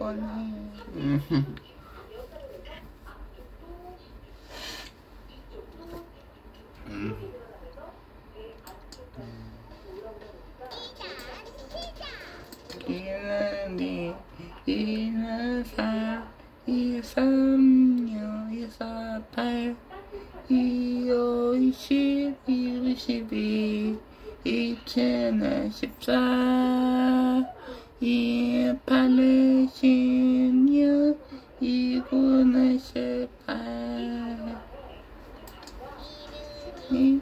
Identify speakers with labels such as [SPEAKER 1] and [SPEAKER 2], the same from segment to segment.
[SPEAKER 1] 뻔해. 이는 4, 2, 3, 6, 2, 4, 8, 2, 5, 20, 2, 22, 2, 7, 14, 2, 8, 16, 2, 9, 18, 2,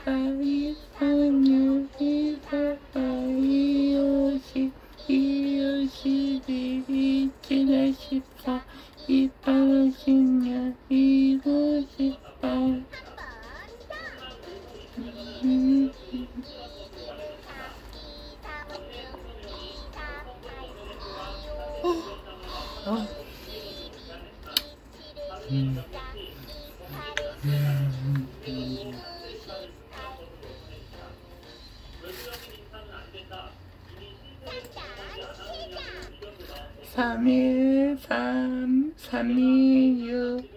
[SPEAKER 1] 4, 2, 3, 6, 2, 4, 8, 2, 5, 10, 2, 12, 2, 7, 14, 2, 8, 16, 2, 9, 18. 삼, 1, 3, 3, 2, 6,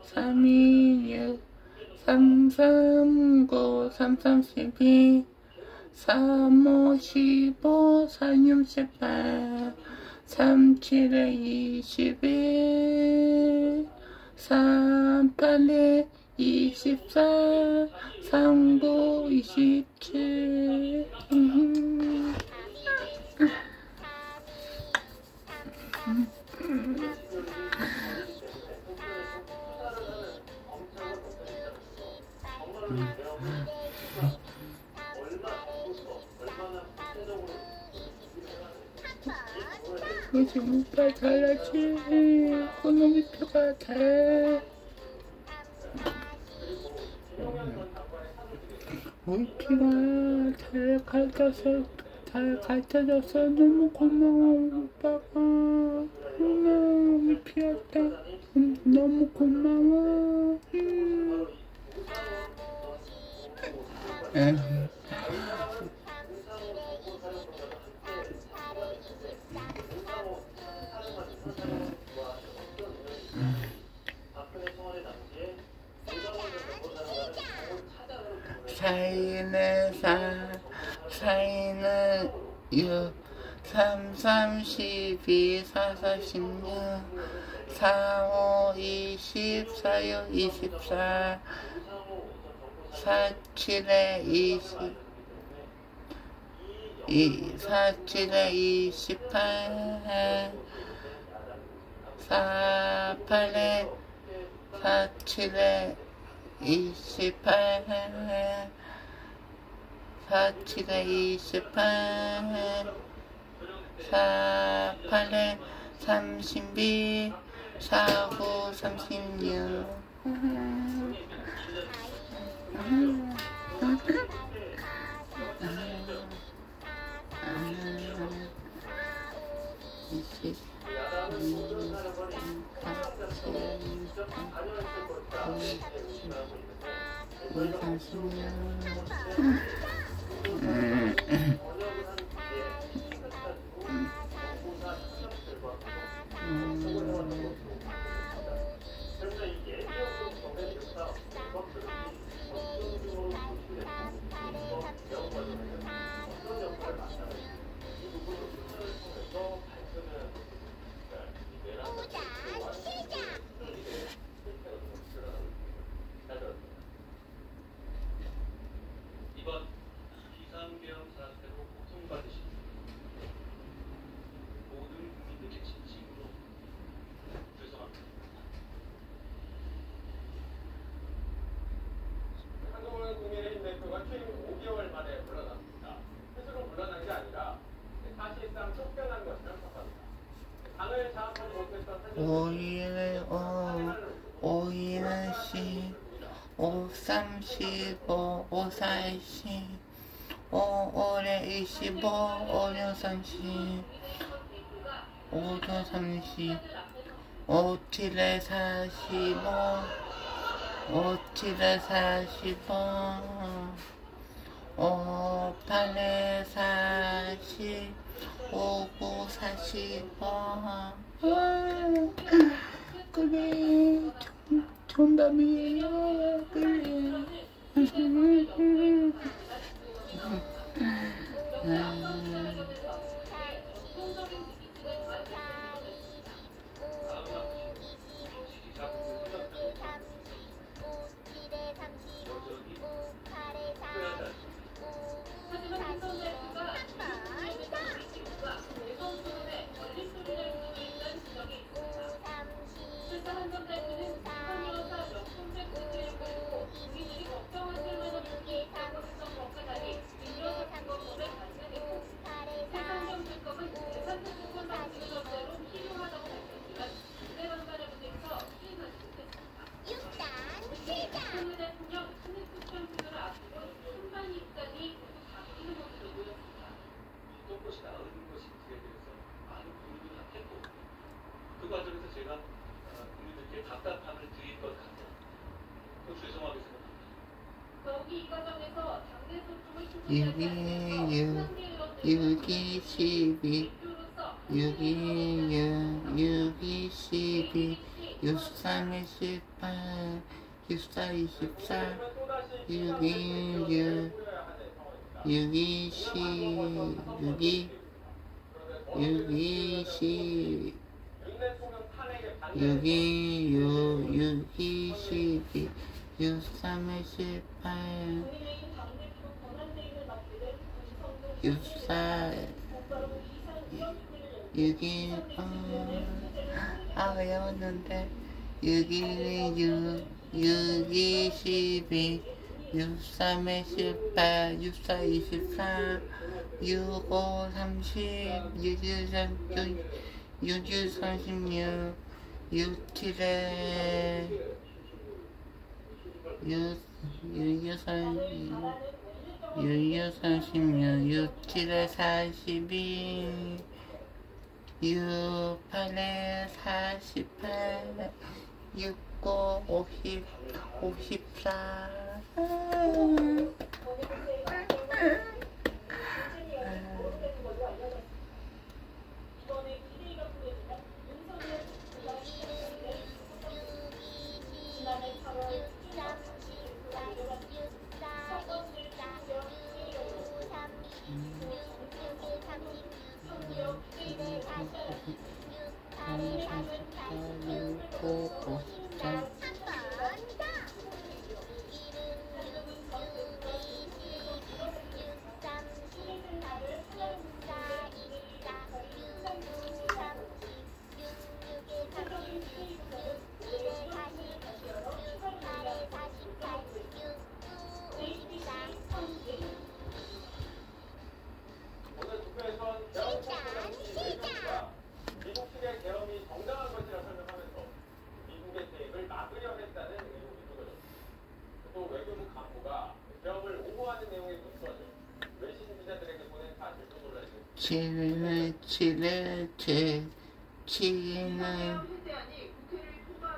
[SPEAKER 1] 3, 2, 6, 3, 3, 9, 3, 3, 12, 3, 5, 15, 4, 6, 18, 3, 7, 21, 3, 8, 24, 3, 9, 27. 요즘 오빠 잘하지? 그놈이 표가 돼. 우리 피가 잘 가르쳐줘서 너무 고마워, 오빠가. 우리 피한테 너무 고마워. 사인은 4, 사인은 6, 3, 3, 12, 4, 4, 16, 4, 5, 20, 4, 6, 24, 4, 7에 20, 4, 7에 28, 4, 8에 4, 7에 28, 4, 7에 28, 4, 8에 32, 4, 9, 36.
[SPEAKER 2] 이번 비상계엄 사태로 고통받으신 모든 국민들께 진심으로 죄송합니다.
[SPEAKER 3] 한동훈 국민의힘 대표가 취임 5개월 만에 물러났습니다. 스스로 물러난 게 아니라 사실상 쫓겨난 것이라 평가합니다. 당을 장악하지 못했던
[SPEAKER 1] 5일 10, 5, 35, 5, 40, 5, 5에 25, 5, 6, 30, 5, 6, 30, 5, 7에 45, 5, 7에 45, 8에 40, 5, 9, 40번. 그래, 정답이에요. 그래.
[SPEAKER 2] 그 과정에서 제가 국민들께 답답함을 드릴 것 같아요. 또 죄송하게 생각합니다.
[SPEAKER 1] 6, 12, 6, 3, 18, 64, 24, 6, 3에 18 64 6이 외웠는데 6이 12 63에 18 64 24 65 30 61 36 61 36 67에 66 36 67에 42 68에 48 69 50 54 7은 7은 7 7은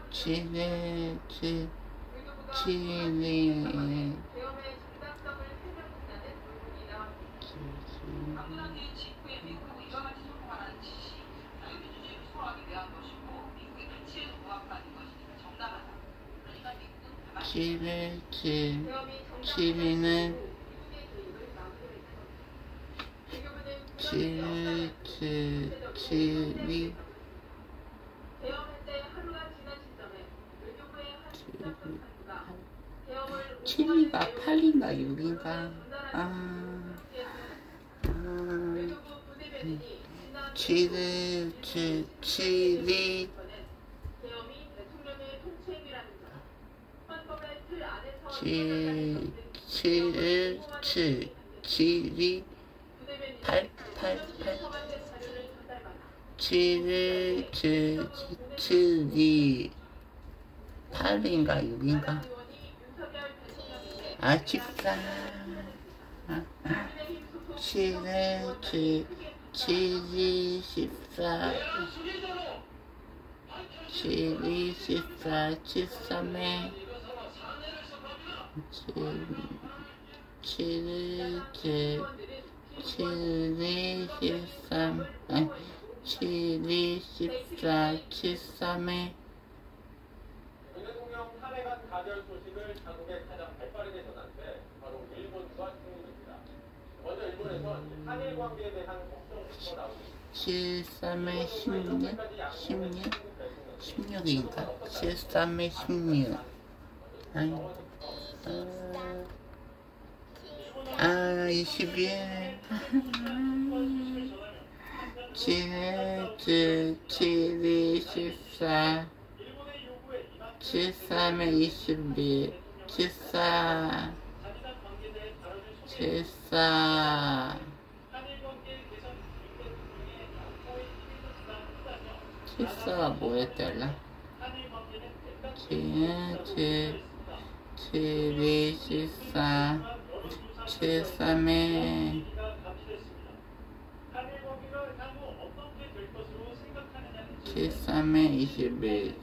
[SPEAKER 1] 7은 7 7은 칠이가 8인가 6인가 7이 8 7이 8인가 6인가 14 7이 14 7이 14 73에 7, 7, 13, 7, 14, 73에
[SPEAKER 3] 윤 대통령 탄핵안 가결 소식을 자국에 가장 발빠르게 전한 데 바로 일본과 중국입니다. 먼저 일본에서 한일 관계에 대한 걱정부터 나오고 있습니다.
[SPEAKER 1] 73에 16인가? 73에 16. 아, 21. 7, 7, 14. 73에 21. 74. 74. 74가 뭐였더라? 7, 7, 14. 73에 73에 21.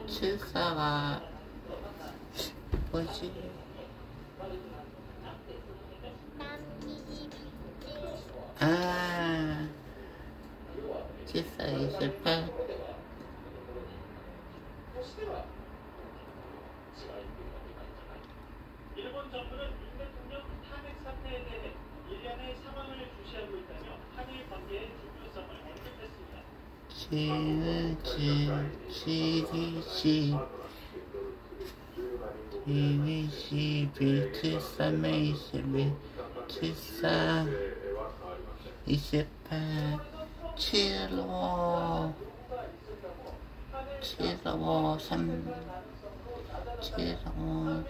[SPEAKER 1] 74가 뭐지? 아, 74, 28.
[SPEAKER 2] 일본 정부는 윤 대통령 탄핵 사태에 대해 일련의 상황을 주시하고 있다며 한일 관계의 중요성을 언급했습니다.
[SPEAKER 1] 7, 73에 21. 74, 28. 75, 75, 3. 75,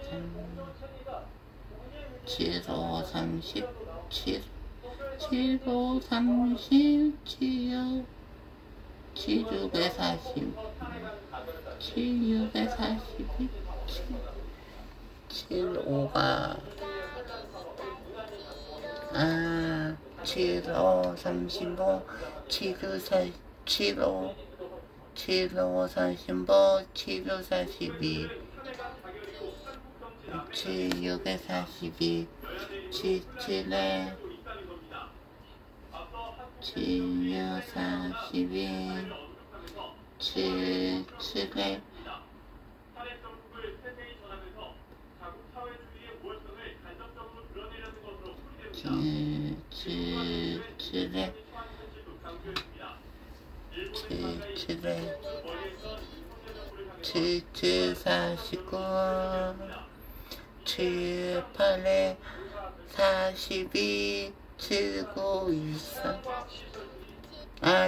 [SPEAKER 1] 75, 30. 75, 30. 76에 40. 76에 42. 75가 75, 35. 75, 75. 75, 35. 75, 42. 76에 42. 77에 76, 42. 77에 77에 77, 49. 78에 42. 79, 64.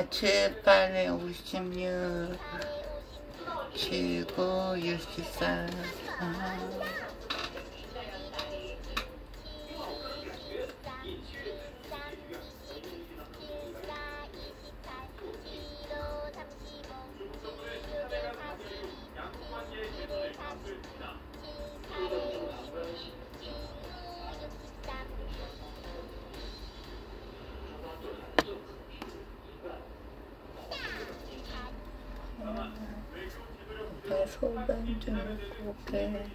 [SPEAKER 1] 78에 56. 79, 64. 소변 좀 볼게.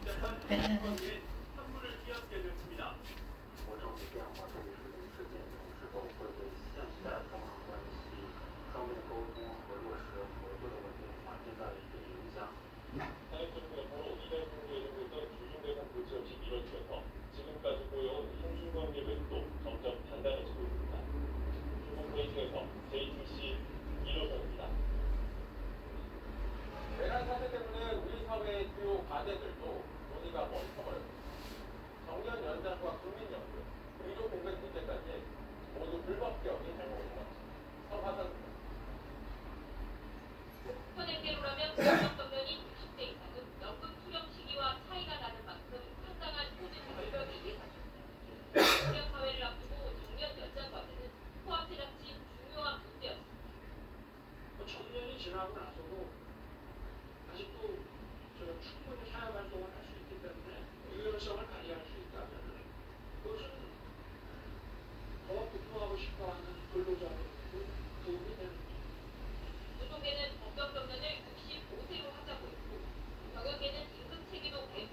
[SPEAKER 3] 내란 사태 때문에 우리 사회의 주요 과제들도 논의가 멈춰버렸습니다. 정년 연장과 국민연금, 의료 공백 문제까지 모두 불법격이 해먹은 것. 서화선
[SPEAKER 4] 현행대로라면 국정정년이 60대 이상은 연금 수령 시기와 차이가 나는 만큼 상당한 소득 결벽이 예상됩니다. 고령 사회를 앞두고 정년 연장 과제는 포함 제작진 중요한 문제였습니다.
[SPEAKER 2] 정년이 지나고 나서도 아직도 충분히 사회 활동을 할 수 있기 때문에 유연성을 발휘할 수 있다면 그것은 더 부통하고 싶어하는 근로자들도 도움이 되는 거죠.
[SPEAKER 4] 노동계는 법정 정년을 65세로 하자고 했고, 경영계는 임금 체계도 개편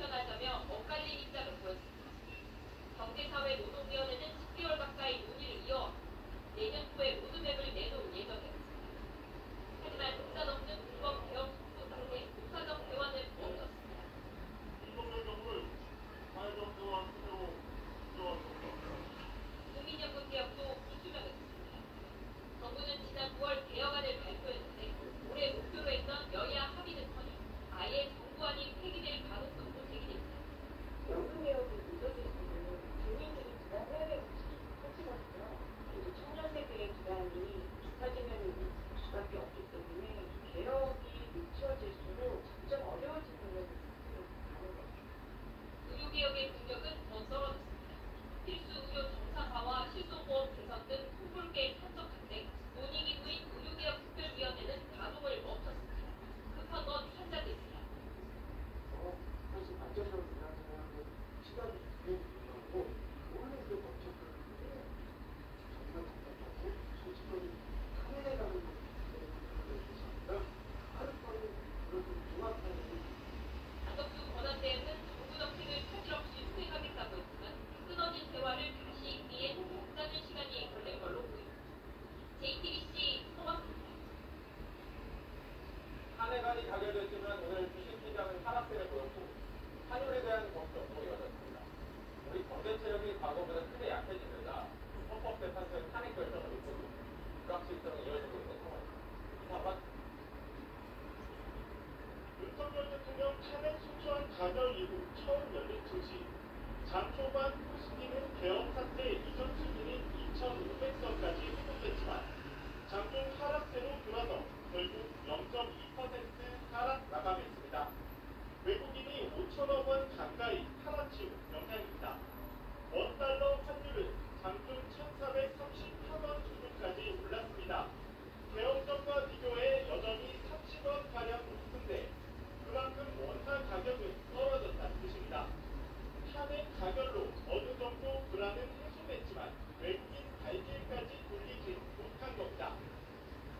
[SPEAKER 3] 많이 가결됐지만 오늘 주식시장은 하락세를 보였고 환율에 대한 걱정도 이어졌습니다. 우리 경제 체력이 과거보다 크게 약해지면서 헌법재판소의 탄핵 결정을 놓고도 불확실성이 이어지고 있는 상황입니다. 이상만
[SPEAKER 2] 윤석열 대통령 탄핵 소추안 가결 이후 처음 열린 조직. 장 초반 후순위는 개헌 사태 이전 수준인 2,500석까지 회복됐지만 장중 하락세로 돌아서 결국 0.2% 하락 마감했습니다. 외국인이 5천억 원 가까이 탈환치운 영향입니다. 원달러 환율은 장중 1,438원 수준까지 올랐습니다. 개헌 전과 비교해 여전히 30원가량 높은데 그만큼 원화 가격은 떨어졌다는 뜻입니다. 탄핵 가결로 어느 정도 불안은 해소됐지만 외국인 발길까지 돌리지 못한 겁니다.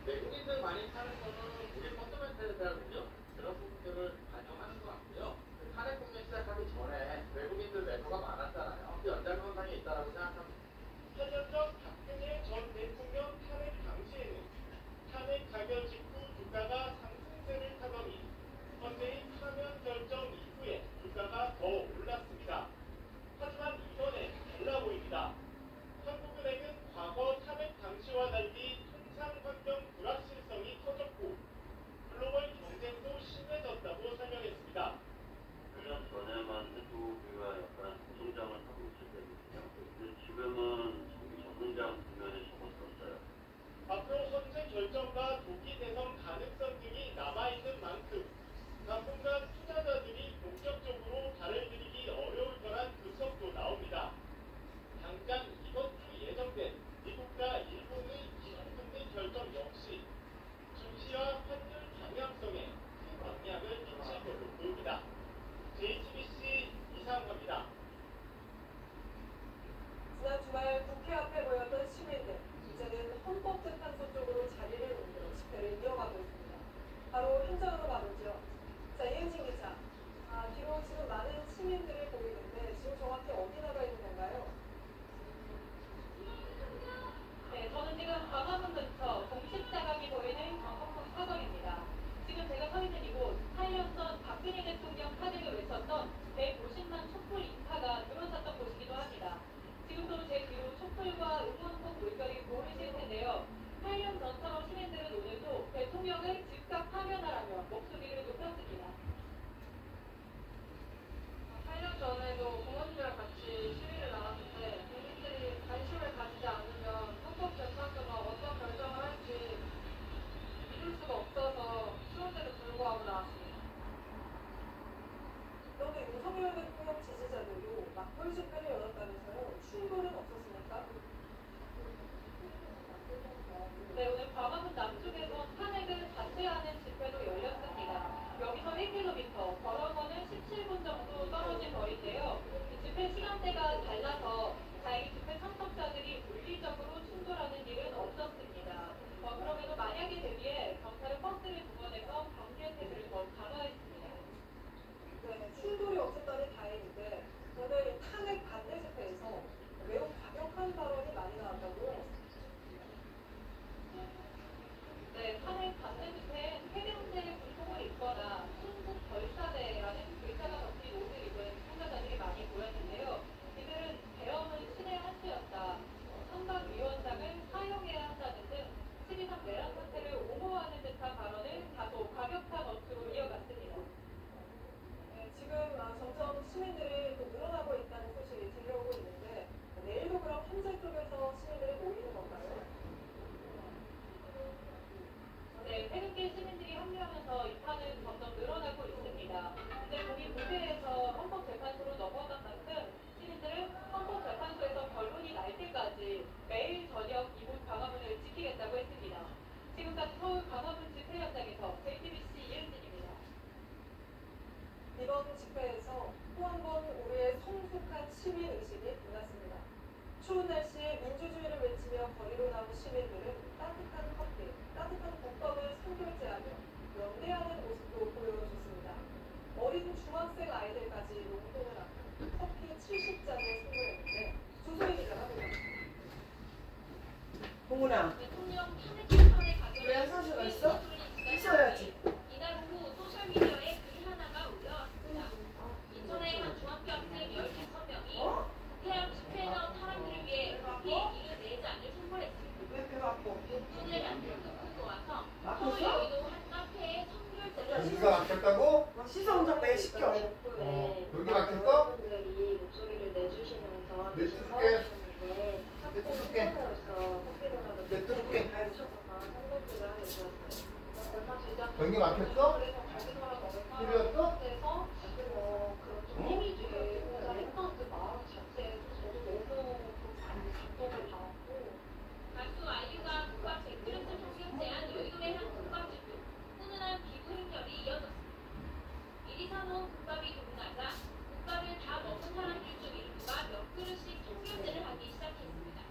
[SPEAKER 3] 외국인들 많이 타는 거는 우리 펀더멘털에 대한 우려 이런 부분들을 반영하는 것 같고요. 그 탄핵 국면 시작하기 전에 외국인들 매도가 많았잖아요. 그 연장선상에 있다라고 생각합니다.
[SPEAKER 2] 8년 전 박근혜 전 대통령 탄핵 당시에는 탄핵 가결 직후 주가가 상승세를 타더니 헌재의 파면 결정 이후에 주가가 더 올랐습니다. 하지만 이번에 달라 보입니다. 한국은행은 과거 탄핵 당시와 달리 통상 환경 불확실성이 커졌고 글로벌 경쟁도 심해졌다고 설명했습니다.
[SPEAKER 5] 1년 전에만 해도 우리가 약간 저성장을 하고 있을 때거든요. 근데 지금은 장기 저성장 국면에 접어들었어요.
[SPEAKER 2] 앞으로 헌재 결정과 조기 대선 가능성 등이 남아있는 만큼 당분간 투자자들이 본격적으로 발을 들이기 어려울 거란 분석도 나옵니다. 당장 이번 주 예정된 미국과 일본의 기준금리 결정 역시 증시와 환율 방향성에 큰 영향을 미칠 것으로 보입니다. JTBC 이상화입니다.
[SPEAKER 6] 지난 주말 국회 앞에 모였던 시민들, 이제는 헌법재판소 쪽으로 자리를 옮겨 집회를 이어가고 있습니다. 바로 현장으로 가보죠. 자, 이은진 기자. 뒤로 지금 많은 시민들을 보이는데 지금 정확히 어디 나가 있는 건가요?
[SPEAKER 4] 네, 저는 지금 광화문 근처 공식 자각이 보이는 경복궁 사거리입니다. 지금 제가 서 있는 이곳, 8년 전 박근혜 대통령 탄핵을 외쳤던 150만 촛불 인파가 들어섰던 곳이기도 합니다. 지금도 제 뒤로 촛불과 응원봉 물결이 보이실 텐데요. 8년 전처럼 시민들은 오늘도 대통령을 즉각 파면하라며 목소리를 높였습니다.
[SPEAKER 6] 8년 전에도 부모님이랑 같이 시위를 나갔는데 국민들이 관심을 가지지 않으면 헌법재판소가 어떤 결정을 할지 믿을 수가 없어서 추운데도 불구하고 나왔습니다. 그런데 윤석열 대통령 지지자들도 막걸 집회를 열었다면서요. 충돌은 없었습니까?
[SPEAKER 4] 네, 오늘 광화문 남쪽에서 탄핵을 반대하는 집회도 열렸습니다. 여기서 1km, 걸어서는 17분 정도 떨어진 거리인데요. 집회 시간대가 달라서 다행히 집회 참석자들이 물리적으로 충돌하는 일은 없었습니다. 그럼에도 만약에 대비해 경찰은 버스를 동원해서 방지의 태세를 더 강화했습니다.
[SPEAKER 6] 네, 충돌이 없었다니 다행인데 오늘 탄핵 반대 집회에서 매우 과격한 발언이 많이 나왔다고요?
[SPEAKER 4] 네, 탄핵 반대 집회엔 해병대 군복을 입거나 순국 벌사대라는 글자가 적힌 옷을 입은 참가자들이 많이 보였는데요. 이들은 계엄은 신의 한 수였다, 선박위원장을 사형해야 한다는 등 12.3 내란 사태를 옹호하는 듯한 발언을 다소 과격한 어투로 이어갔습니다.
[SPEAKER 6] 네, 지금 점점 시민들이 또 늘어나고 있다는 소식이 들려오고 있는데 내일도 그럼 헌재 쪽에서 시민들이 모이는 건가요?
[SPEAKER 4] 네, 태극기 시민들이 합류하면서 인파는 점점 늘어나고 있습니다. 근데 거기 무대에서 헌법재판소로 넘어간 만큼 시민들은 헌법재판소에서 결론이 날 때까지 매일 저녁 이곳 광화문을 지키겠다고 했습니다. 지금까지 서울 광화문 집회 현장에서 JTBC 이은진입니다.
[SPEAKER 6] 이번 집회에서 또 한 번 우리의 성숙한 시민의식이 빛났습니다. 추운 날씨에 민주주의를 외치며 거리로 나온 시민들은 따뜻한 커피, 따뜻한 국밥을 선결제하며 연대하는 모습도 보여줬습니다. 어린 중학생 아이들까지 용돈을 아끼 커피 70잔을 선물했는데 조소희 기자가 보냈습니다.
[SPEAKER 7] 동훈아,
[SPEAKER 4] 대통령 탄핵 심판에
[SPEAKER 7] 왜 사실 있어? 있어야지.
[SPEAKER 4] 이날 오후
[SPEAKER 7] 여기가 막혔다고?
[SPEAKER 6] 시선 운전 매시켜.
[SPEAKER 7] 여기 막혔어? 내줄게. 여기 막혔어? 필요했어?
[SPEAKER 4] 가수 아이유가 국밥 100kg 총격제한 여의도의 한 국밥집도 훈훈한 기부 행렬이 이어졌습니다. 이리 사놓은 국밥이 동나자 국밥을 다 먹은 사람들 중 일부가 몇 그릇씩 총격제를 하기 시작했습니다.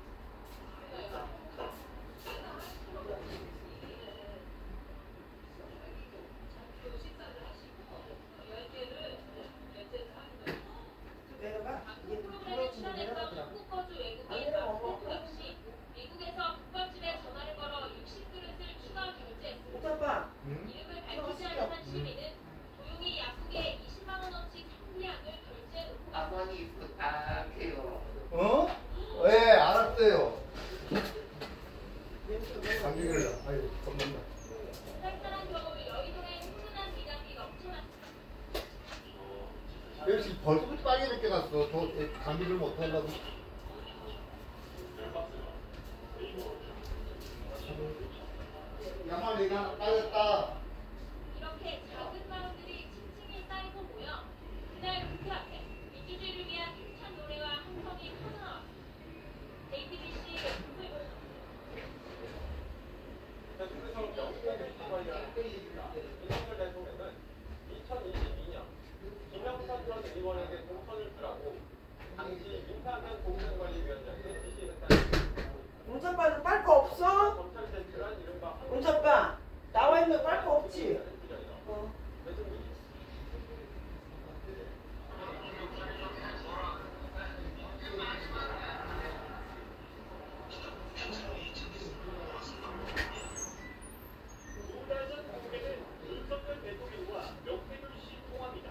[SPEAKER 4] 방송 프로그램에 출연했던 한국 거주 외국인 박세호 역시 미국에서 국밥집에 전화를 걸어 60그릇을 추가 결제했습니다. 이름을 밝히지 않은 시민은 조용히 약국에 20만 원어치 상비약을 결제해놓고
[SPEAKER 1] 어머니 부탁해요.
[SPEAKER 7] 어? 네, 알았어요. 감기걸려. 아이고, 겁난다.
[SPEAKER 4] 쌀쌀한 겨울 여의도에 훈훈한 미장이 넘쳐났습니다.
[SPEAKER 7] 여기 지금 벌써부터 빨개 늦게 갔어. 저 감기를 못하려고. 양말 내가 빠졌다.
[SPEAKER 4] 이렇게 작은 마을들이 층층이 쌓이고 모여 그날 국회 앞에 민주주의를 위한 힘찬 노래와 함성이 터져나왔습니다. JTBC 김소영
[SPEAKER 3] 대통령 명예회식 관련 윤석열 대통령은 2022년 김영삼 전 의원에게 공천을 주라고 당시 민사면 공정관리위원장에게 지시했다는
[SPEAKER 6] 운전바는 빨거 없어?
[SPEAKER 3] 검찰 제출한 이른바
[SPEAKER 6] 운전바 나와 있는 빨거 없지?
[SPEAKER 3] 부정이다.
[SPEAKER 6] 어.
[SPEAKER 3] 대통령이
[SPEAKER 2] 두달 전 공개된 윤석열 대통령과 명태균 씨 통화입니다.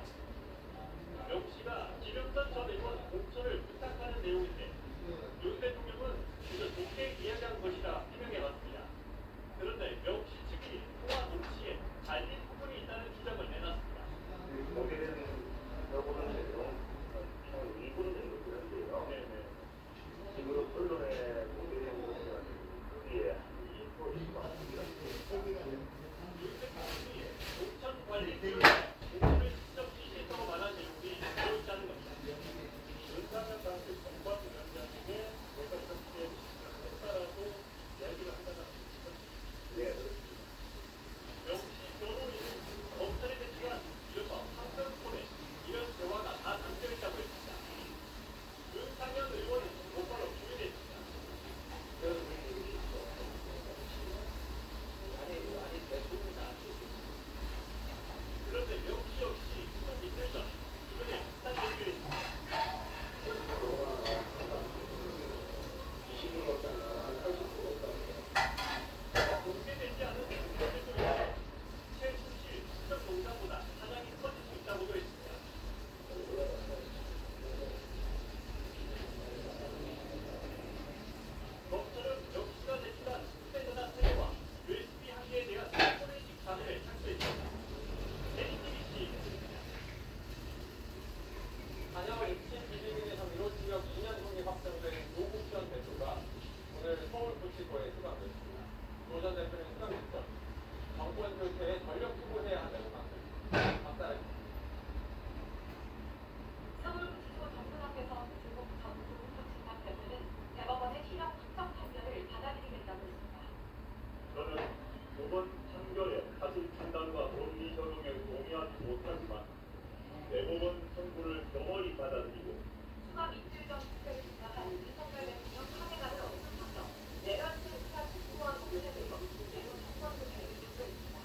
[SPEAKER 2] 명 씨가 김영삼 전 의원 공천을 부탁하는 내용인데 윤 대통령은 그저 좋게 이야기한 것이라 해명해봤습니다. 그런데 명 씨 측이 통화 녹취에 잘린 부분이 있다는 주장을 내놨습니다.
[SPEAKER 5] 공개되는 여부는 내용 총 2분 정도 되는데요.
[SPEAKER 2] 네네.
[SPEAKER 5] 지금 언론에 공개된 것은 크기에 한 20% 이상 됩니다.
[SPEAKER 2] 윤 대통령이 공천 관리 기록에 공천을 직접 지시했다고 말한 내용이 들어있다는 겁니다. 윤석열 당시 정관위원장에게 대통령의 했다라고 이야기를 한다는 것입니다.
[SPEAKER 5] 네.
[SPEAKER 2] 역시 변호인은 검찰에 제출한 이른바 판결권에 이런 대화가 다 담겨있다고 했습니다. 윤상현 의원은 곧바로 부인했습니다. 그런데 명시 역시 좀 이틀 전 주변에 비슷한 얘기를 했습니다. 공개되지 않은 공개되도록 최순실 국정농단보다 사장이 커질 수 있다고도 했습니다. 검찰은 명 씨가 제출한 휴대전화 세대와 USB 한 개에 대한 포렌식 자료를 착수했습니다. JTBC
[SPEAKER 3] 단양을 입신 비리민의 혐의로 징역 2년 형이 확정된 조국 전 대표가 오늘 서울구치소에 수감됐습니다. 조 전 대표는 수감 직전 정권 교체에 전력 투구해야 한다고 박살냈습니다.
[SPEAKER 4] 서울구치소 정문 앞에서 조국 전 부부장 대표는 대법원의 실형 확정 판결을 받아들이겠다고 했습니다.
[SPEAKER 2] 저는 이번 판결의 가중 판단과 논리 적용에 동의하지 못하지만 대법원 선고를 겸허히 받아들이고
[SPEAKER 4] 수감 이틀 전 투표를 주장한 윤석열 대통령 카메라를 없애면서 내란 수사 특구와 검찰을 매우 정권 교체를 요구했습니다.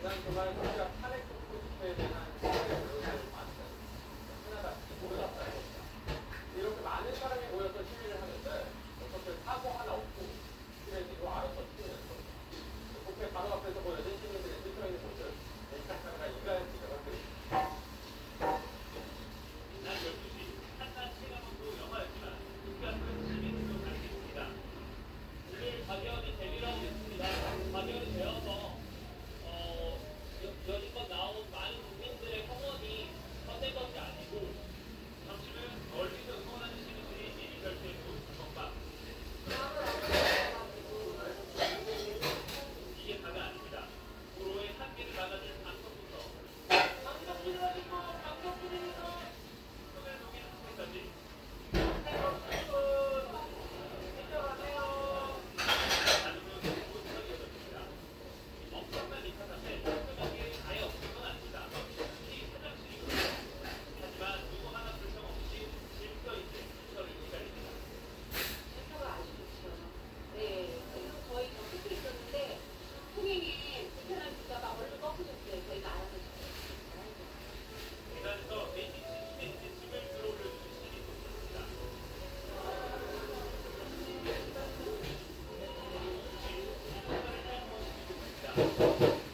[SPEAKER 3] 지난 주말 소비자 800조 집회에 대한 시위를 많은 하나가 모여났다는 겁니다. 이렇게 많은 사람이 모여서 시위를 하는데 어떻게 사고 하나 없고 시민들이 알아서 시위를 했습니다. 국회 바로 앞에서 보여진 시민들의 지쳐있는 모습, 인스타그램과 인간 지도가 그립니다.
[SPEAKER 2] 지난 12시 한낮 체감온도 영하였지만 국가는 시민들도 밝혔습니다. 오늘 과기원이 데뷔를 했습니다. 과기원이 되어서 여지껏 나온 많은 국민들의 성원이 헛된 것이 아니고 당신은 멀리서 응원하는 시민들이 미리 결정했고 것과 이게 다가 아닙니다. 도로의 한계를 막아줄 방송부터 손을 녹이는 소리까지 나누면 모두가 이어졌습니다. 엄청난 리파산에 설명이 아예 없는 건 아닙니다. 특히 화장실이고 하지만 누구 하나 불평 없이 질서 있게 순서를 기다립니다.
[SPEAKER 4] 센터가 아주 좋죠. 네, 지금 저희 접촉도 있었는데 통행에 불편한 분자가 얼른 꺾으셨어요. 저희가 알아서 잘하죠.
[SPEAKER 2] 계단에서 내지침에 짐을 들어올려주는 시민도 있었습니다. 지금